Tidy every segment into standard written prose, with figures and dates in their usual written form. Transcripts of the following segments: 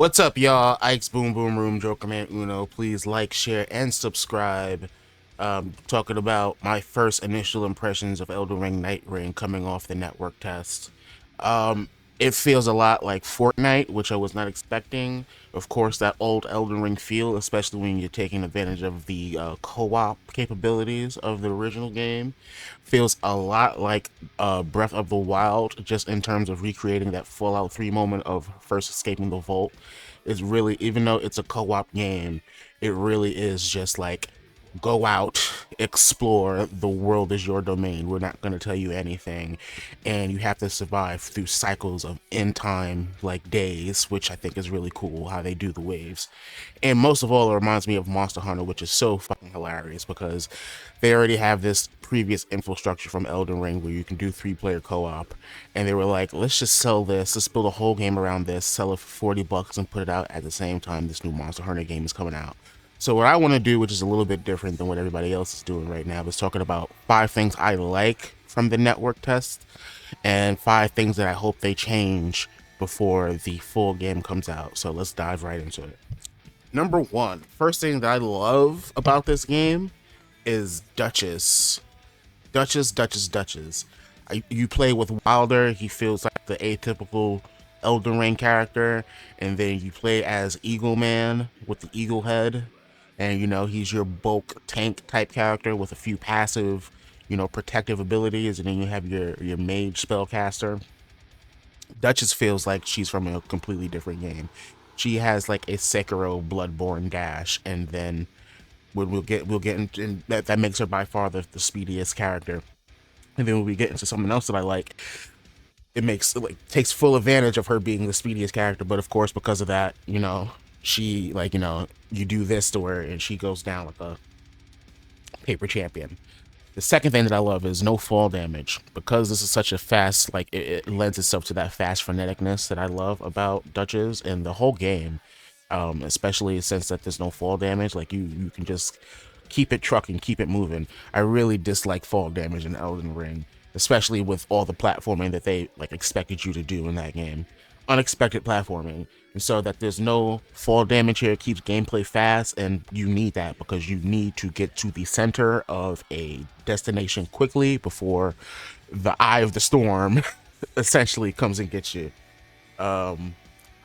What's up, y'all? Ike's Boom Boom Room, Joker Man Uno. Please like, share, and subscribe. Talking about my first initial impressions of Elden Ring Nightreign coming off the network test. Um, it feels a lot like Fortnite, which I was not expecting. Of course, that old Elden Ring feel, especially when you're taking advantage of the co-op capabilities of the original game, feels a lot like Breath of the Wild, just in terms of recreating that Fallout 3 moment of first escaping the vault. Is really, even though it's a co-op game, it really is just like go out, explore, the world is your domain. We're not going to tell you anything. And you have to survive through cycles of end time, like days, which I think is really cool how they do the waves. And most of all, it reminds me of Monster Hunter, which is so fucking hilarious because they already have this previous infrastructure from Elden Ring where you can do 3-player co-op. And they were like, let's just sell this, let's build a whole game around this, sell it for 40 bucks and put it out at the same time this new Monster Hunter game is coming out. So what I want to do, which is a little bit different than what everybody else is doing right now, is talking about 5 things I like from the network test and 5 things that I hope they change before the full game comes out. So let's dive right into it. Number one, first thing that I love about this game is Duchess. Duchess. You play with Wilder. He feels like the atypical Elden Ring character, and then you play as Eagle Man with the eagle head, and he's your bulk tank type character with a few passive, protective abilities, and then you have your mage spellcaster. Duchess feels like she's from a completely different game. She has like a Sekiro Bloodborne dash, and then we'll get into and that makes her by far the speediest character. And then when we get into something else that I like, it makes it like takes full advantage of her being the speediest character. But of course, because of that, she like you do this to her and she goes down like a paper champion. The second thing that I love is no fall damage because this is such a fast, like it lends itself to that fast freneticness that I love about Duchess and the whole game. Especially since that there's no fall damage, like you can just keep it trucking, keep it moving. I really dislike fall damage in Elden Ring, especially with all the platforming that they like expected you to do in that game. Unexpected platforming. And so that there's no fall damage here keeps gameplay fast, and you need that because you need to get to the center of a destination quickly before the eye of the storm essentially comes and gets you. Um,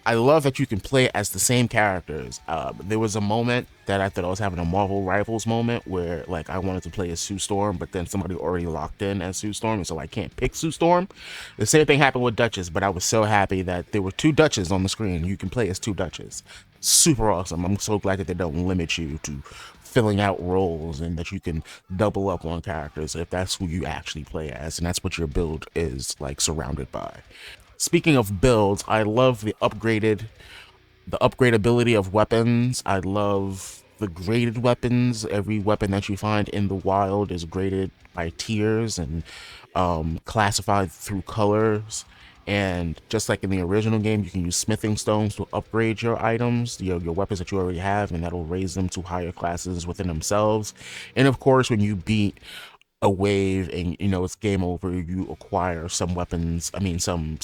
I love that you can play as the same characters. There was a moment that I thought I was having a Marvel Rivals moment where like I wanted to play as Sue Storm, but then somebody already locked in as Sue Storm, and so I can't pick Sue Storm. The same thing happened with Duchess, but I was so happy that there were 2 Duchess on the screen. You can play as 2 Duchess. Super awesome. I'm so glad that they don't limit you to filling out roles and that you can double up on characters if that's who you actually play as, and that's what your build is like surrounded by. Speaking of builds, I love the upgradability of weapons. I love the graded weapons. Every weapon that you find in the wild is graded by tiers and classified through colors. And just like in the original game, you can use smithing stones to upgrade your items, your weapons that you already have, and that'll raise them to higher classes within themselves. And of course, when you beat a wave and it's game over, you acquire some weapons, I mean some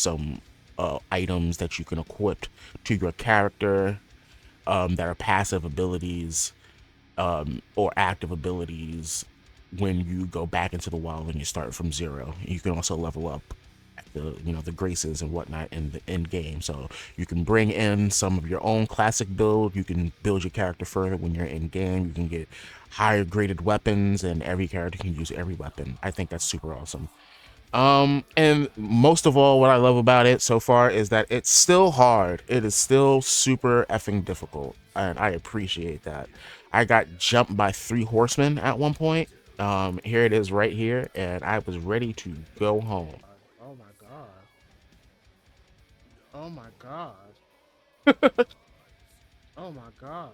items that you can equip to your character, that are passive abilities, or active abilities when you go back into the wild and you start from zero. You can also level up the graces and whatnot in the end game. So you can bring in some of your own classic build. You can build your character further when you're in game. You can get higher graded weapons, and every character can use every weapon. I think that's super awesome. And most of all, what I love about it so far is that it's still hard. It is still super effing difficult, and I appreciate that. I got jumped by 3 horsemen at one point. Here it is right here, and I was ready to go home. Oh my god. Oh my god. Oh my god.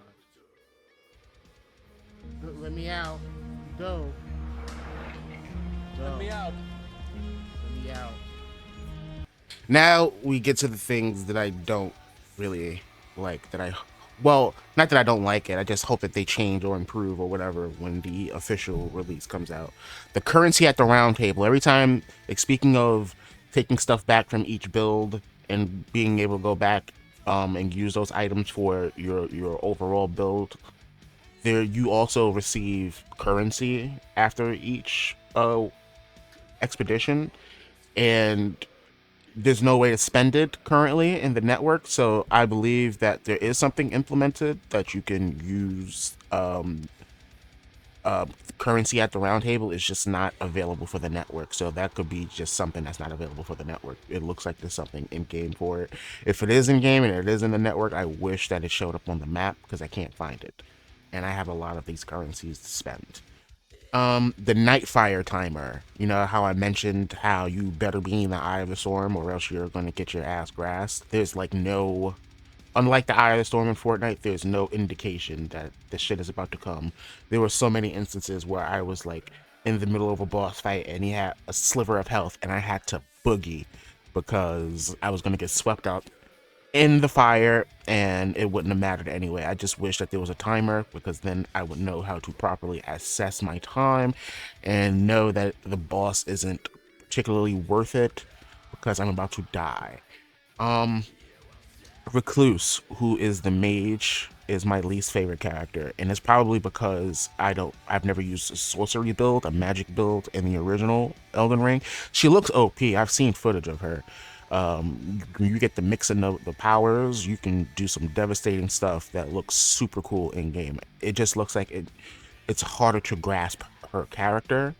Let me out. Go. Let Go. me out. Let me out. Now we get to the things that I don't really like. Well, not that I don't like it. I just hope that they change or improve or whatever when the official release comes out. The currency at the round table. Every time, like speaking of taking stuff back from each build and being able to go back and use those items for your overall build. There, you also receive currency after each expedition, and there's no way to spend it currently in the network. So I believe that there is something implemented that you can use. Currency at the round table is just not available for the network, so that could be just something that's not available for the network. It looks like there's something in game for it. If it is in game and it is in the network, I wish that it showed up on the map because I can't find it, and I have a lot of these currencies to spend. The Nightfire timer. You know how I mentioned how you better be in the eye of the storm or else you're gonna get your ass grassed. There's like no, unlike the Eye of the Storm in Fortnite, there's no indication that this shit is about to come. There were so many instances where I was like in the middle of a boss fight and he had a sliver of health and I had to boogie because I was gonna get swept out in the fire and it wouldn't have mattered anyway. I just wish that there was a timer because then I would know how to properly assess my time and know that the boss isn't particularly worth it because I'm about to die. Um, Recluse, who is the mage, is my least favorite character, and it's probably because I've never used a sorcery build, a magic build in the original Elden Ring. She looks OP. I've seen footage of her. You get the mixing of the powers, you can do some devastating stuff that looks super cool in game. It just looks like it's harder to grasp her character,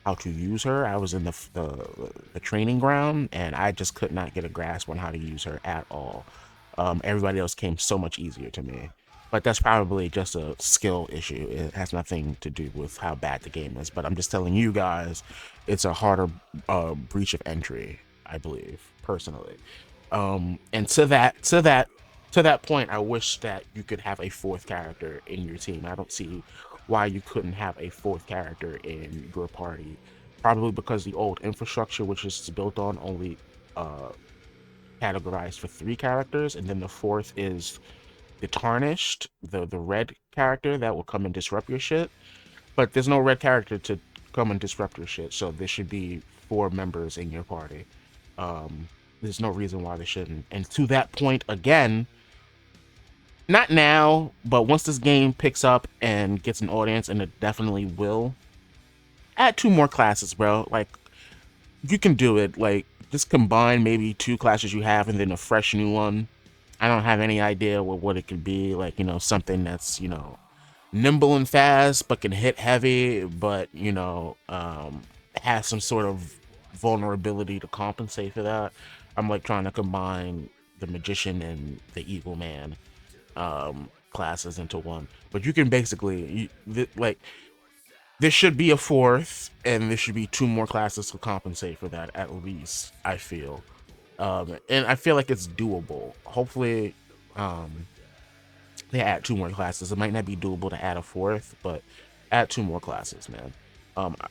how to use her. I was in the training ground and I just could not get a grasp on how to use her at all. Everybody else came so much easier to me, but that's probably just a skill issue. It has nothing to do with how bad the game is. But I'm just telling you guys, it's a harder breach of entry, I believe personally. And to that point, I wish that you could have a fourth character in your team. I don't see why you couldn't have a fourth character in your party. Probably because the old infrastructure, which is built on, only uh, categorized for three characters, and then the fourth is the Tarnished, the red character that will come and disrupt your shit. But there's no red character to come and disrupt your shit, so there should be four members in your party. There's no reason why they shouldn't. And to that point again, not now, but once this game picks up and gets an audience, and it definitely will, add two more classes, bro. Like, you can do it. Like, just combine maybe two classes you have and then a fresh new one. I don't have any idea what it could be. Like, something that's, nimble and fast, but can hit heavy, but, has some sort of vulnerability to compensate for that. I'm like trying to combine the magician and the evil man classes into one. But you can basically, like, there should be a fourth, and there should be two more classes to compensate for that, at least, I feel. And I feel like it's doable. Hopefully, they add two more classes. It might not be doable to add a fourth, but add two more classes, man.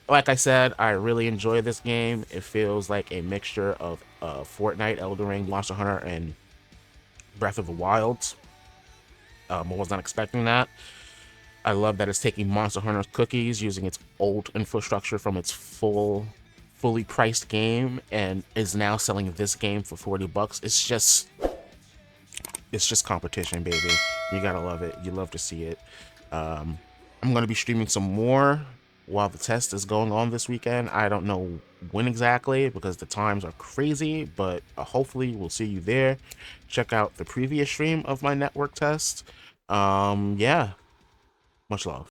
Like I said, I really enjoy this game. It feels like a mixture of Fortnite, Elden Ring, Monster Hunter, and Breath of the Wild. I was not expecting that. I love that it's taking Monster Hunter's cookies, using its old infrastructure from its fully priced game, and is now selling this game for $40. It's just competition, baby. You gotta love it. You love to see it. I'm gonna be streaming some more while the test is going on this weekend. I don't know when exactly because the times are crazy, but hopefully we'll see you there. Check out the previous stream of my network test. Yeah, much love.